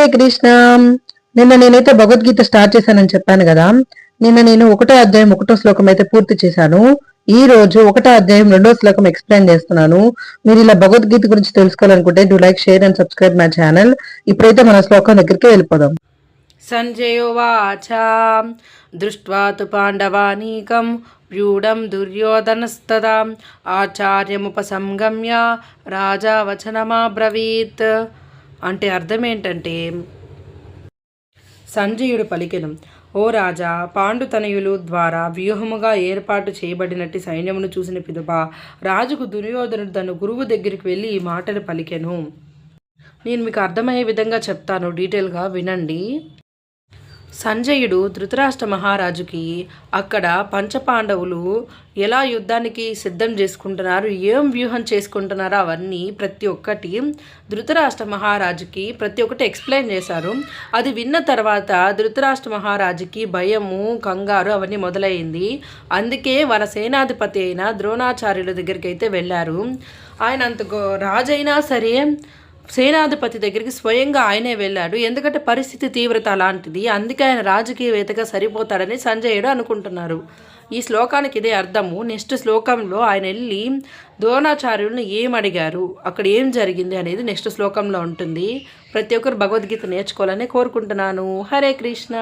హరే కృష్ణ. నిన్న నేనైతే భగవద్గీత స్టార్ట్ చేశానని చెప్పాను కదా. నిన్న నేను 1వ అధ్యాయం 1వ శ్లోకం అయితే పూర్తి చేశాను. ఈ రోజు 1వ అధ్యాయం 2వ శ్లోకం ఎక్స్ప్లెయిన్ చేస్తున్నాను. మీరు ఇలా భగవద్గీత గురించి తెలుసుకోవాలనుకుంటే do like, share and subscribe my channel. ఇప్పుడైతే మన శ్లోకం దగ్గరికి వెళ్ళిపోదాం. సంజయోవాచ దృష్ట్వా తు పాండవానీకం వ్యూఢం దుర్యోధనస్తదా ఆచార్యముపసంగమ్య రాజా వచనమాబ్రవీత్. అంటే అర్థం ఏంటంటే, సంజయుడు పలికెను, ఓ రాజా, పాండుతనయులు ద్వారా వ్యూహముగా ఏర్పాటు చేయబడినట్టి సైన్యమును చూసిన పిదప రాజుకు దుర్యోధనుడు తన గురువు దగ్గరికి వెళ్ళి ఈ మాటలు పలికెను. నేను మీకు అర్థమయ్యే విధంగా చెప్తాను, డీటెయిల్గా వినండి. సంజయుడు ధృతరాష్ట్ర మహారాజుకి అక్కడ పంచపాండవులు ఎలా యుద్ధానికి సిద్ధం చేసుకుంటున్నారు, ఏం వ్యూహం చేసుకుంటున్నారో అవన్నీ ప్రతి ఒక్కటి ధృతరాష్ట్ర మహారాజుకి ప్రతి ఒక్కటి ఎక్స్ప్లెయిన్ చేశారు. అది విన్న తర్వాత ధృతరాష్ట్ర మహారాజుకి భయము, కంగారు అవన్నీ మొదలైంది. అందుకే వాళ్ళ సేనాధిపతి అయిన ద్రోణాచార్యుల దగ్గరికి అయితే వెళ్ళారు. ఆయన అంత రాజైనా సరే సేనాధిపతి దగ్గరికి స్వయంగా ఆయనే వెళ్ళాడు. ఎందుకంటే పరిస్థితి తీవ్రత అలాంటిది. అందుకే ఆయన రాజకీయవేత్తగా సరిపోతాడని సంజయుడు అనుకుంటున్నారు. ఈ శ్లోకానికి ఇదే అర్థము. నెక్స్ట్ శ్లోకంలో ఆయన వెళ్ళి ద్రోణాచార్యులను ఏం అడిగారు, అక్కడ ఏం జరిగింది అనేది నెక్స్ట్ శ్లోకంలో ఉంటుంది. ప్రతి ఒక్కరు భగవద్గీత నేర్చుకోవాలని కోరుకుంటున్నాను. హరే కృష్ణ.